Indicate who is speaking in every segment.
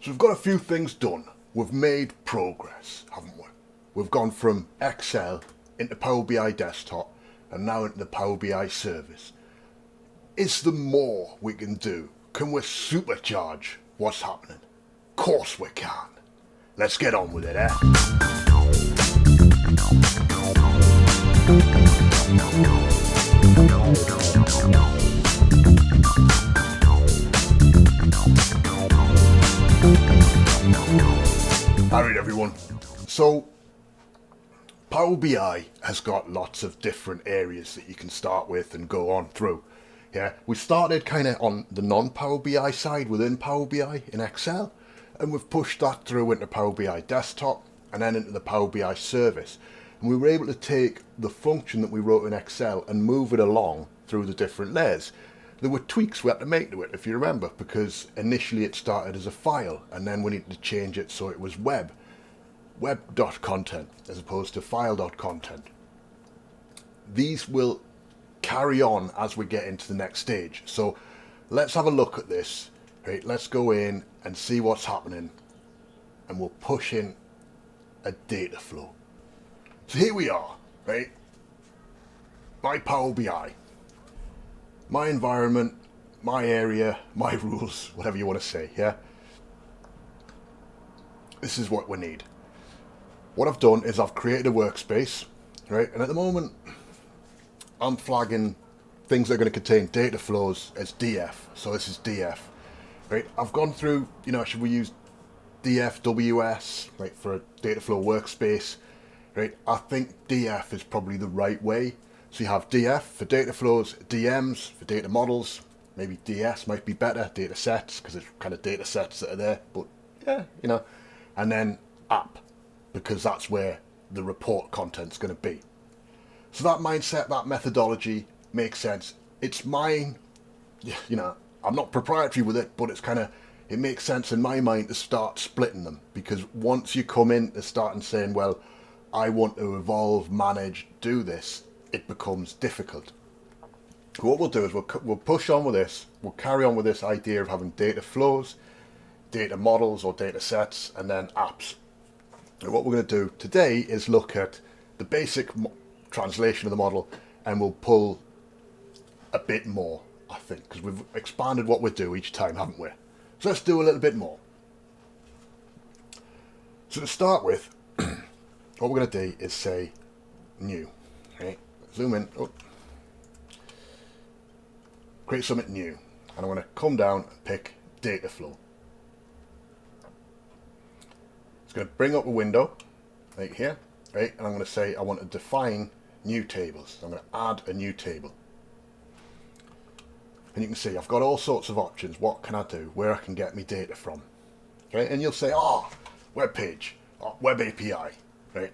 Speaker 1: So we've got a few things done. We've made progress, haven't we? We've gone from Excel into Power BI Desktop and now into the Power BI service. Is there more we can do? Can we supercharge what's happening? Of course we can. Let's get on with it, eh? Alright everyone, so Power BI has got lots of different areas that you can start with and go on through. Yeah, we started kind of on the non-Power BI side within Power BI in Excel, and we've pushed that through into Power BI Desktop and then into the Power BI service. And we were able to take the function that we wrote in Excel and move it along through the different layers. There were tweaks we had to make to it, if you remember, because initially it started as a file and then we needed to change it so it was web.content as opposed to file.content. These will carry on as we get into the next stage. So let's have a look at this. Right, let's go in and see what's happening, and we'll push in a data flow. So here we are, right? My Power BI, my environment, my area, my rules, whatever you want to say, yeah? This is what we need. What I've done is I've created a workspace, right? And at the moment, I'm flagging things that are going to contain data flows as DF. So this is DF, right? I've gone through, should we use DFWS, right, for a data flow workspace, right? I think DF is probably the right way. So you have DF for data flows, DMs for data models, maybe DS might be better, data sets, because it's kind of data sets that are there, but yeah, and then app, because that's where the report content's going to be. So that mindset, that methodology makes sense. It's mine, I'm not proprietary with it, but it makes sense in my mind to start splitting them, because once you come in to start and saying, well, I want to evolve, manage, do this, it becomes difficult. What we'll do is we'll push on with this, we'll carry on with this idea of having data flows, data models or data sets, and then apps. And what we're going to do today is look at the basic translation of the model, and we'll pull a bit more, I think, because we've expanded what we do each time, haven't we? So let's do a little bit more. So to start with, what we're going to do is say new. Right? Zoom in. Oh. Create something new. And I'm going to come down and pick data flow. It's going to bring up a window right here. Right? And I'm going to say I want to define new tables. So I'm going to add a new table. And you can see I've got all sorts of options. What can I do? Where I can get my data from. Okay? And you'll say, web page, web API. Right?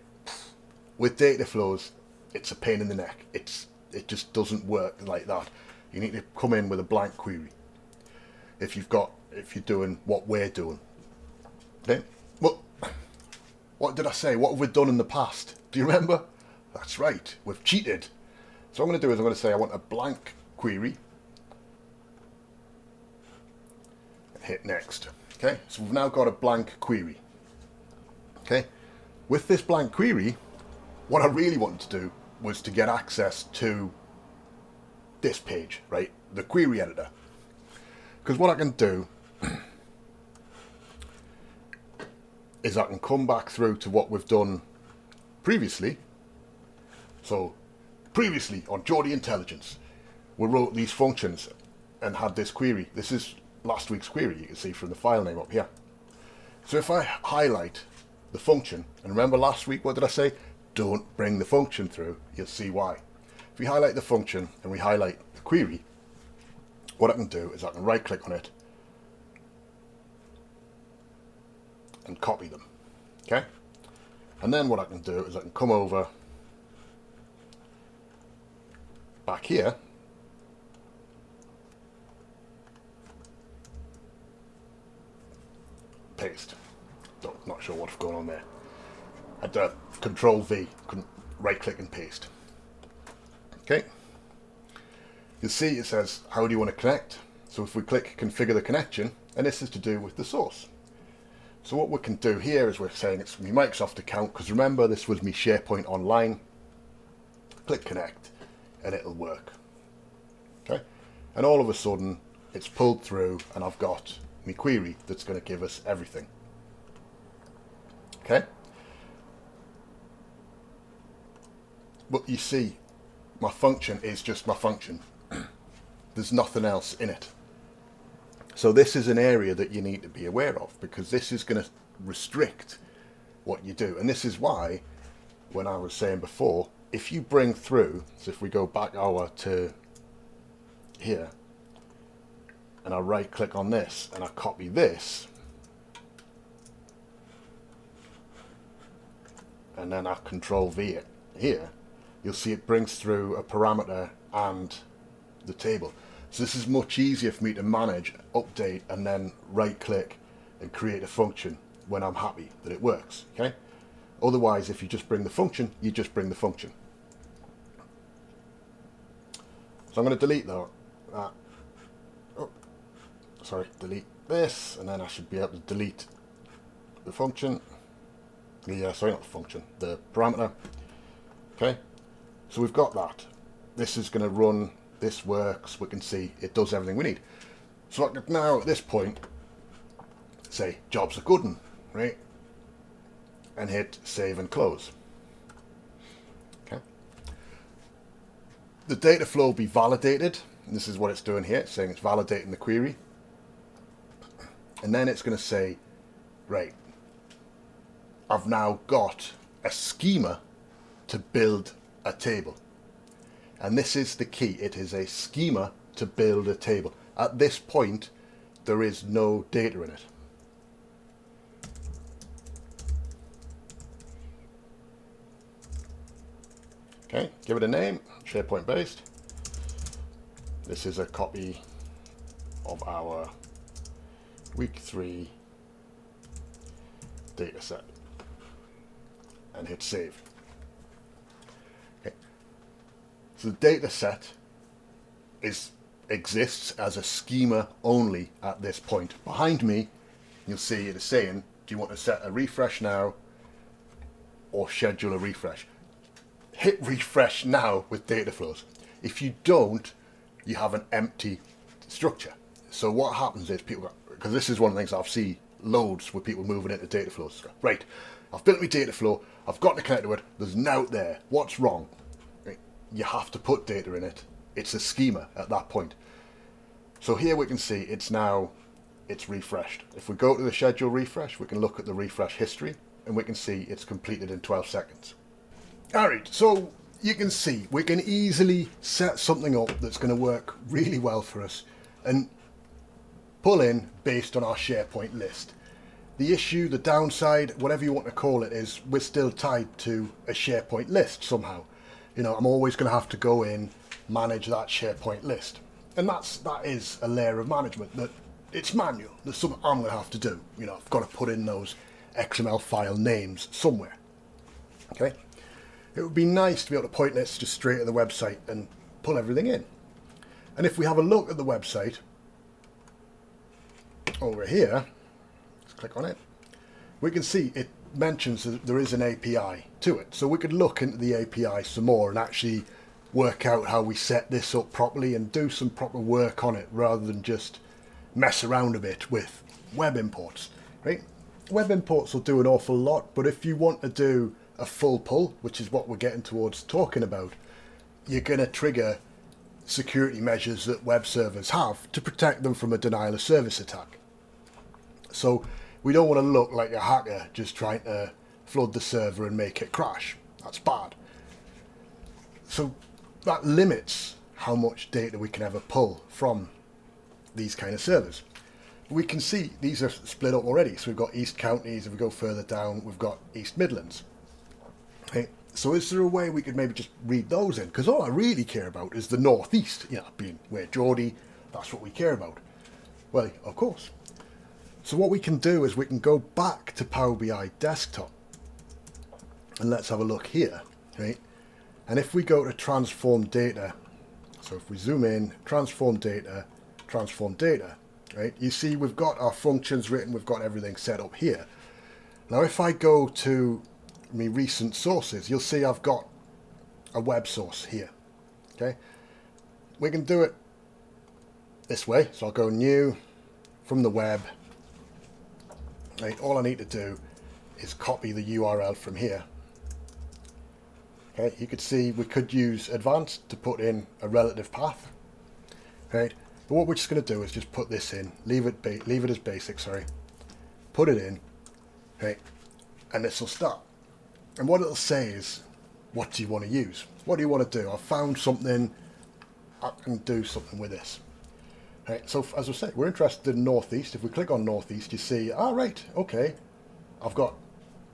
Speaker 1: With data flows, it's a pain in the neck. It just doesn't work like that. You need to come in with a blank query. If you're doing what we're doing. Okay? Well, what did I say? What have we done in the past? Do you remember? That's right. We've cheated. So what I'm going to do is I'm going to say I want a blank query. Hit next. Okay? So we've now got a blank query. Okay? With this blank query, what I really wanted to do was to get access to this page, right? The query editor. Because what I can do is I can come back through to what we've done previously. So previously on Geordie Intelligence, we wrote these functions and had this query. This is last week's query, you can see from the file name up here. So if I highlight the function, and remember last week, what did I say? Don't bring the function through. You'll see why. If we highlight the function and we highlight the query, what I can do is I can right click on it and copy them. Okay? And then what I can do is I can come over back here paste. Not sure what's going on there. I'd Control V, right click and paste. Okay. You'll see it says, how do you want to connect? So if we click configure the connection, and this is to do with the source. So what we can do here is we're saying it's my Microsoft account, because remember this was my SharePoint Online. Click connect and it'll work. Okay, and all of a sudden it's pulled through and I've got my query that's going to give us everything. Okay, but you see my function is just my function. There's nothing else in it. So this is an area that you need to be aware of, because this is going to restrict what you do. And this is why, when I was saying before, if you bring through, so if we go back to here, and I right click on this, and I copy this, and then I control V it here, you'll see it brings through a parameter and the table. So this is much easier for me to manage, update, and then right click and create a function when I'm happy that it works. Okay. Otherwise, if you just bring the function, you just bring the function. So I'm going to delete that. Delete this, and then I should be able to delete the function. Sorry, not the function, the parameter. Okay. So we've got that. This is going to run. This works. We can see it does everything we need. So I could now at this point say jobs are good, right? And hit save and close. Okay. The data flow will be validated. And this is what it's doing here. It's saying it's validating the query. And then it's going to say, right, I've now got a schema to build a table. And this is the key. It is a schema to build a table. At this point, there is no data in it. Okay, give it a name, SharePoint based. This is a copy of our week 3 data set. And hit save. So the data set exists as a schema only at this point. Behind me, you'll see it is saying, do you want to set a refresh now or schedule a refresh? Hit refresh now with Dataflows. If you don't, you have an empty structure. So what happens is people, because this is one of the things I've seen loads with people moving into Dataflows. Right, I've built my Dataflow, I've got to connect to it, there's an out there, what's wrong? You have to put data in it. It's a schema at that point. So here we can see it's refreshed. If we go to the schedule refresh, we can look at the refresh history and we can see it's completed in 12 seconds. Alright, so you can see we can easily set something up that's going to work really well for us and pull in based on our SharePoint list. The issue, the downside, whatever you want to call it, is we're still tied to a SharePoint list somehow. You know, I'm always going to have to go in, manage that SharePoint list. And that is a layer of management that it's manual. There's something I'm going to have to do. You know, I've got to put in those XML file names somewhere. Okay. It would be nice to be able to point this just straight to the website and pull everything in. And if we have a look at the website over here, let's click on it, we can see it mentions that there is an API to it. So we could look into the API some more and actually work out how we set this up properly and do some proper work on it rather than just mess around a bit with web imports, right? Web imports will do an awful lot, but if you want to do a full pull, which is what we're getting towards talking about, you're going to trigger security measures that web servers have to protect them from a denial of service attack. So we don't want to look like a hacker just trying to flood the server and make it crash. That's bad. So that limits how much data we can ever pull from these kind of servers. We can see these are split up already. So we've got East Counties, if we go further down, we've got East Midlands. Okay. So is there a way we could maybe just read those in? Because all I really care about is the Northeast, you know, being where Geordie, that's what we care about. Well, of course. So what we can do is we can go back to Power BI Desktop and let's have a look here, right? And if we go to transform data, so if we zoom in, transform data, right? You see we've got our functions written, we've got everything set up here. Now if I go to my recent sources, you'll see I've got a web source here. Okay, we can do it this way. So I'll go new from the web. Right, all I need to do is copy the URL from here. Okay, you could see we could use advanced to put in a relative path. Right, but what we're just going to do is just put this in, leave it as basic, sorry, put it in, right, and this will start. And what it'll say is, what do you want to use? What do you want to do? I've found something, I can do something with this. Right, so as I say, we're interested in Northeast. If we click on Northeast, you see, right, okay, I've got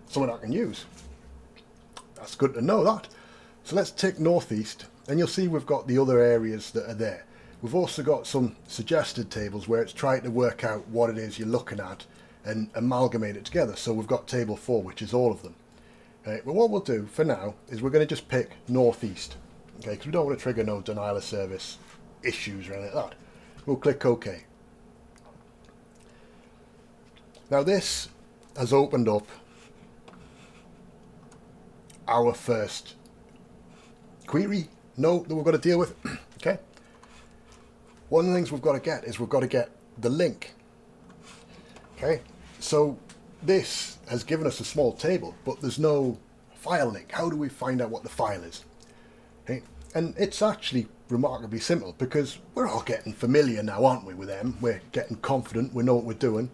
Speaker 1: something I can use. That's good to know that. So let's tick Northeast, and you'll see we've got the other areas that are there. We've also got some suggested tables where it's trying to work out what it is you're looking at and amalgamate it together. So we've got table 4, which is all of them. Right, but what we'll do for now is we're going to just pick Northeast, okay, because we don't want to trigger no denial of service issues or anything like that. We'll click OK. Now this has opened up our first query note that we've got to deal with. Okay. One of the things we've got to get is we've got to get the link. Okay. So this has given us a small table, but there's no file link. How do we find out what the file is? Okay. And it's actually remarkably simple because we're all getting familiar now, aren't we, with them? We're getting confident, we know what we're doing.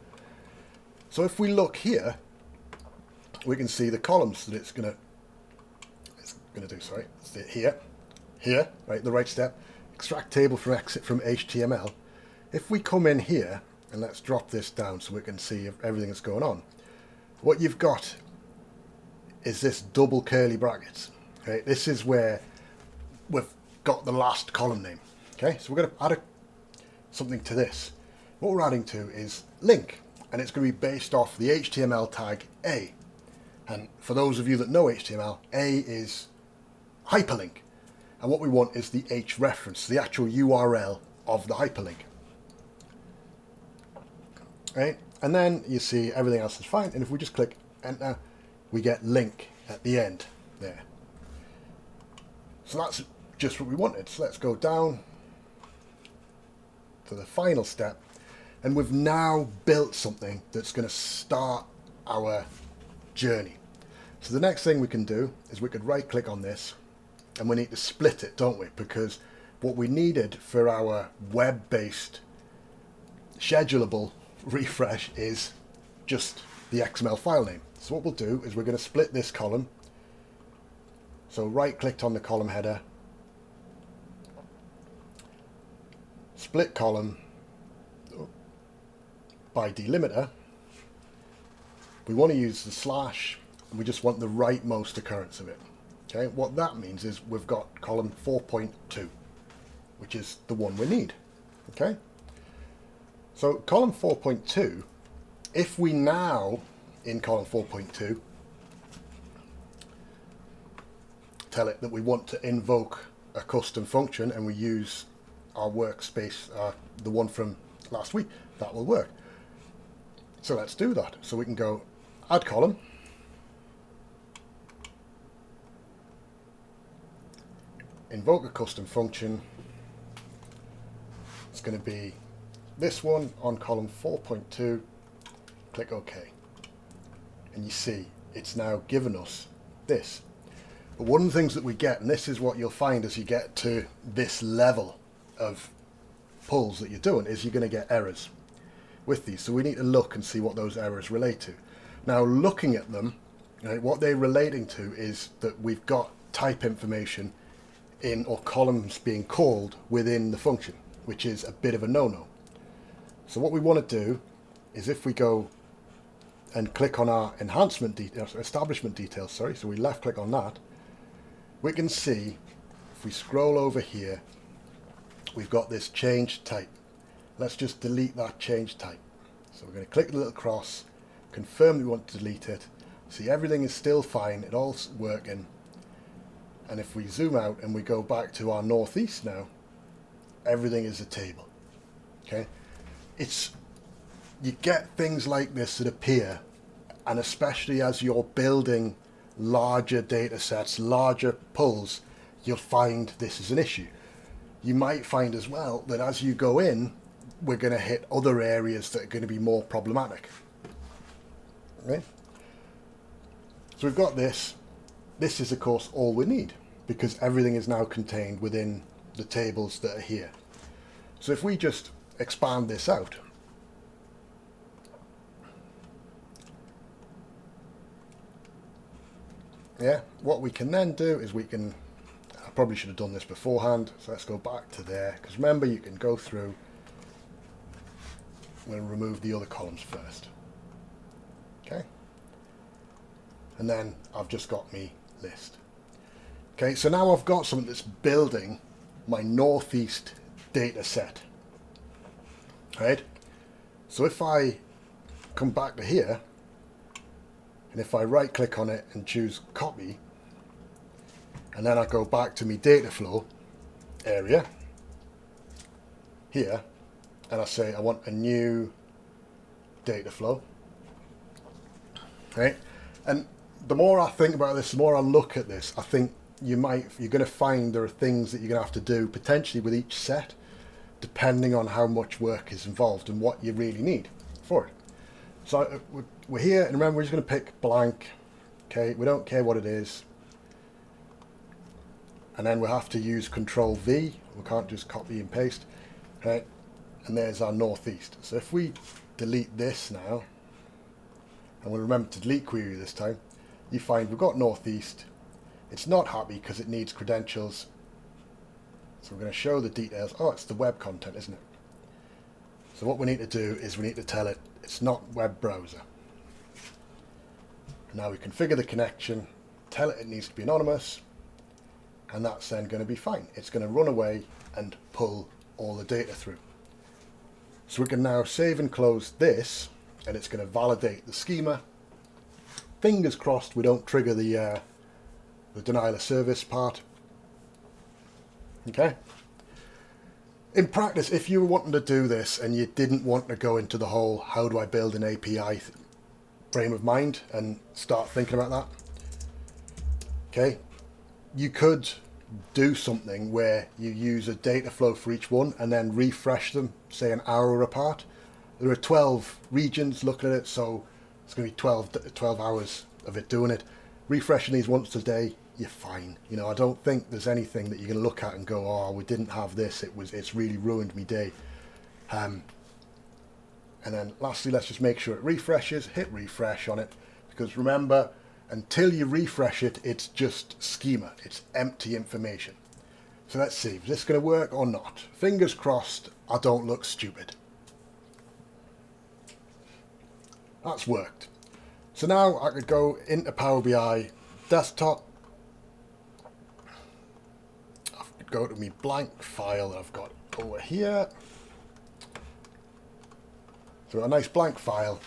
Speaker 1: So if we look here, we can see the columns that it's gonna do, sorry. It's here, right, the right step. Extract table from exit from HTML. If we come in here, and let's drop this down so we can see everything that's going on, what you've got is this double curly brackets. Okay, this is where we've got the last column name. Okay, so we're going to add something to this. What we're adding to is link, and it's going to be based off the HTML tag A. And for those of you that know HTML, A is hyperlink, and what we want is the H reference, the actual URL of the hyperlink. Right, and then you see everything else is fine, and if we just click enter, we get link at the end there. So that's just what we wanted. So let's go down to the final step, and we've now built something that's going to start our journey. So the next thing we can do is we could right click on this, and we need to split it, don't we? Because what we needed for our web-based schedulable refresh is just the XML file name. So what we'll do is we're going to split this column. So right clicked on the column header, split column by delimiter. We want to use the slash, and we just want the rightmost occurrence of it. Okay, what that means is we've got column 4.2, which is the one we need. Okay, so column 4.2, if we now in column 4.2 tell it that we want to invoke a custom function and we use our workspace, the one from last week, that will work. So let's do that. So we can go add column, invoke a custom function. It's going to be this one on column 4.2. Click OK, and you see it's now given us this. But one of the things that we get, and this is what you'll find as you get to this level of pulls that you're doing, is you're going to get errors with these. So we need to look and see what those errors relate to. Now looking at them, right, what they're relating to is that we've got type information in, or columns being called within the function, which is a bit of a no-no. So what we want to do is if we go and click on our enhancement details, establishment details, sorry, so we left click on that, we can see if we scroll over here, we've got this change type. Let's just delete that change type. So we're going to click the little cross, confirm we want to delete it. See, everything is still fine, it all's working. And if we zoom out and we go back to our northeast now, everything is a table. Okay. you get things like this that appear, and especially as you're building larger data sets, larger pulls, you'll find this is an issue. You might find as well that as you go in, we're going to hit other areas that are going to be more problematic. Right? So we've got this. This is, of course, all we need, because everything is now contained within the tables that are here. So if we just expand this out, yeah, what we can then do is I probably should have done this beforehand, so let's go back to there, because remember, you can go through. I'm going to remove the other columns first. Okay. And then I've just got me list. Okay, so now I've got something that's building my northeast data set. Right? So if I come back to here, and if I right click on it and choose copy, and then I go back to my data flow area here, and I say I want a new data flow. Right? And the more I think about this, the more I look at this, I think you're going to find there are things that you're going to have to do potentially with each set, depending on how much work is involved and what you really need for it. So we're here, and remember, we're just going to pick blank. Okay, we don't care what it is. And then we'll have to use CTRL+V. We can't just copy and paste. Right? And there's our northeast. So if we delete this now, and we'll remember to delete query this time, you find we've got northeast. It's not happy because it needs credentials. So we're going to show the details. Oh, it's the web content, isn't it? So what we need to do is we need to tell it it's not web browser. And now we configure the connection, tell it needs to be anonymous, and that's then going to be fine. It's going to run away and pull all the data through. So we can now save and close this, and it's going to validate the schema. Fingers crossed we don't trigger the denial of service part. Okay. In practice, if you were wanting to do this and you didn't want to go into the whole how do I build an API frame of mind and start thinking about that, okay, you could do something where you use a data flow for each one and then refresh them, say an hour apart. There are 12 regions looking at it, so it's going to be 12 hours of it doing it. Refreshing these once a day, you're fine. You know, I don't think there's anything that you're going to look at and go, oh, we didn't have this, it's really ruined me day. And then lastly, let's just make sure it refreshes. Hit refresh on it, because remember, until you refresh it, it's just schema. It's empty information. So let's see, is this going to work or not? Fingers crossed I don't look stupid. That's worked. So now I could go into Power BI desktop. I could go to my blank file that I've got over here. So a nice blank file,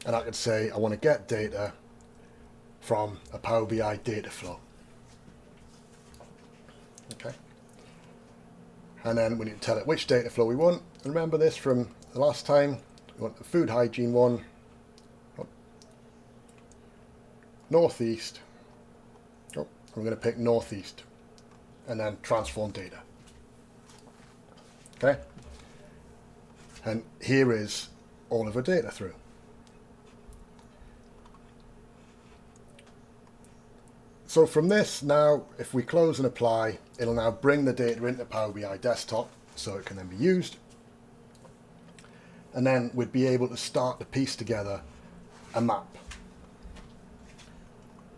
Speaker 1: and I could say I want to get data from a Power BI data flow. Okay. And then we need to tell it which data flow we want. Remember this from the last time. We want the food hygiene one. Northeast. Oh, I'm going to pick northeast. And then transform data. Okay. And here is all of our data through. So from this now, if we close and apply, it'll now bring the data into Power BI desktop so it can then be used. And then we'd be able to start to piece together a map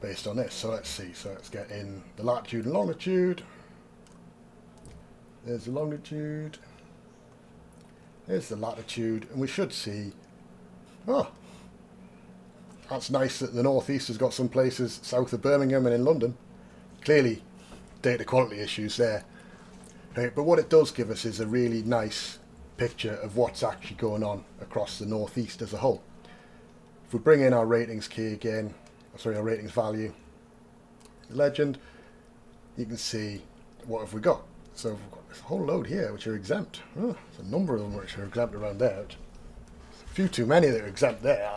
Speaker 1: based on this. So let's see. So let's get in the latitude and longitude. There's the longitude. There's the latitude. And we should see, oh, that's nice that the northeast has got some places south of Birmingham and in London. Clearly data quality issues there. Right, but what it does give us is a really nice picture of what's actually going on across the northeast as a whole. If we bring in our ratings key again, sorry, our ratings value, legend, you can see what have we got. So we've got this whole load here which are exempt. Oh, there's a number of them which are exempt around there. few too many that are exempt there.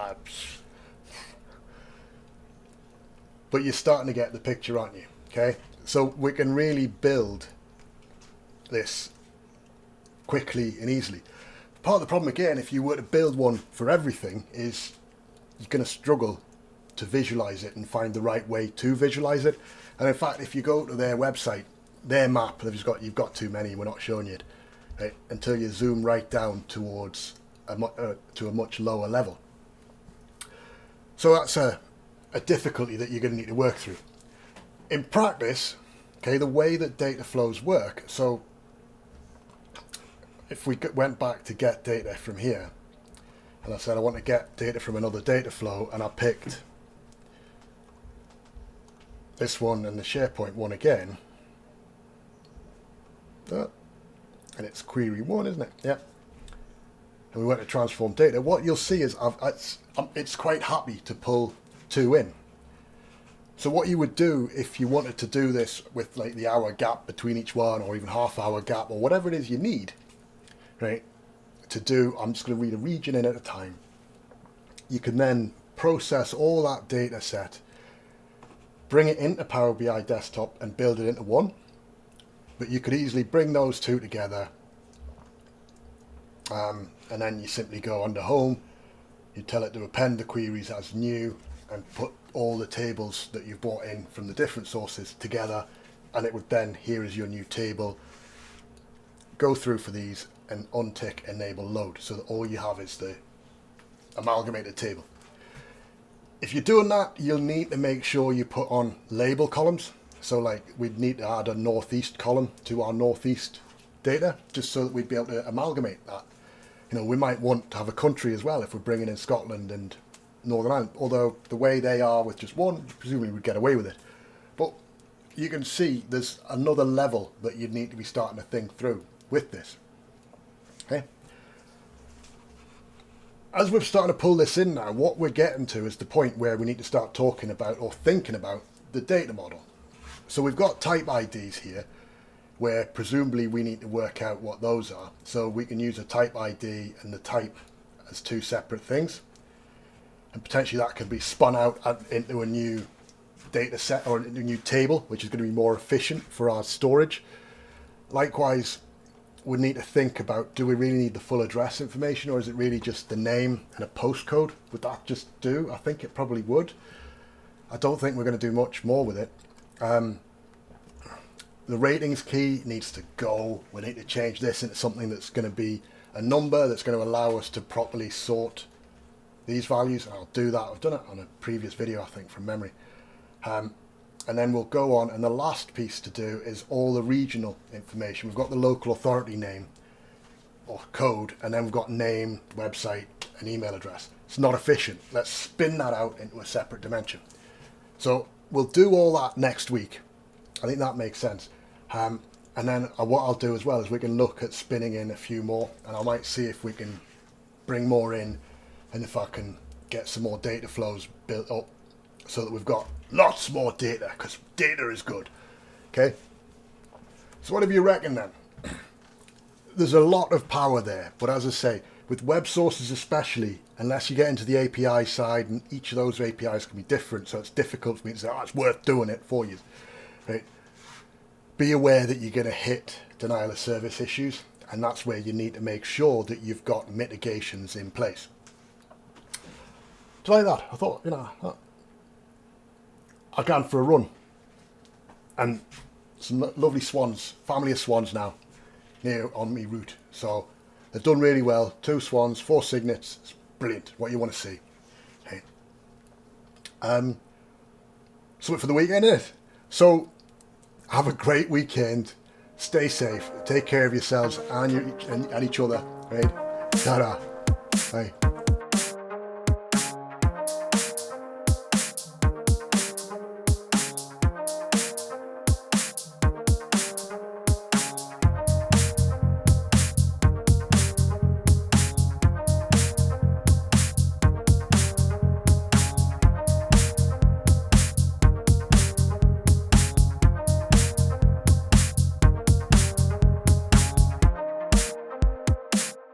Speaker 1: But you're starting to get the picture, aren't you? Okay, so we can really build this quickly and easily. Part of the problem, again, if you were to build one for everything, is you're going to struggle to visualize it and find the right way to visualize it. And in fact, if you go to their website, their map, you've got too many, we're not showing you it, right, until you zoom right down towards to a much lower level. So that's a difficulty that you're going to need to work through. In practice, okay, the way that data flows work, so if we went back to get data from here, and I said I want to get data from another data flow, and I picked this one and the SharePoint one again, and it's query 1, isn't it? Yep. And we went to transform data. What you'll see is it's quite happy to pull 2 in. So what you would do if you wanted to do this with like the hour gap between each one, or even half-hour gap, or whatever it is you need, right, to do, I'm just going to read a region in at a time. You can then process all that data set, bring it into Power BI Desktop and build it into one. But you could easily bring those two together, and then you simply go under Home, you tell it to append the queries as new, and put all the tables that you've brought in from the different sources together, and it would then, here is your new table, go through for these and untick enable load, so that all you have is the amalgamated table. If you're doing that, you'll need to make sure you put on label columns. So like we'd need to add a northeast column to our northeast data, just so that we'd be able to amalgamate that. You know, we might want to have a country as well if we're bringing in Scotland and Northern Ireland, although the way they are with just one, presumably we'd get away with it. But you can see there's another level that you'd need to be starting to think through with this. Okay. As we're starting to pull this in now, what we're getting to is the point where we need to start talking about or thinking about the data model. So we've got type IDs here, where presumably we need to work out what those are. So we can use a type ID and the type as two separate things. And potentially that can be spun out into a new data set or a new table, which is going to be more efficient for our storage. Likewise, we need to think about, do we really need the full address information, or is it really just the name and a postcode? Would that just do? I think it probably would. I don't think we're going to do much more with it. The ratings key needs to go. We need to change this into something that's going to be a number that's going to allow us to properly sort these values, and I'll do that. I've done it on a previous video, I think, from memory. And then we'll go on, and the last piece to do is all the regional information. We've got the local authority name or code, and then we've got name, website, and email address. It's not efficient. Let's spin that out into a separate dimension. So we'll do all that next week. I think that makes sense. And then what I'll do as well is we can look at spinning in a few more, and I might see if we can bring more in, and if I can get some more data flows built up so that we've got lots more data, because data is good. Okay, so what do you reckon then? There's a lot of power there, but as I say, with web sources especially, unless you get into the API side, and each of those APIs can be different, so it's difficult for me to say, oh, it's worth doing it for you. Right? Be aware that you're going to hit denial of service issues, and that's where you need to make sure that you've got mitigations in place. So like that, I thought, you know, I've gone for a run, and some lovely swans, family of swans now, here on my route. So they've done really well. 2 swans, 4 cygnets. It's brilliant. What you want to see. Okay. Something for the weekend, isn't it? So have a great weekend. Stay safe. Take care of yourselves and each other. Right? Ta-da. Bye.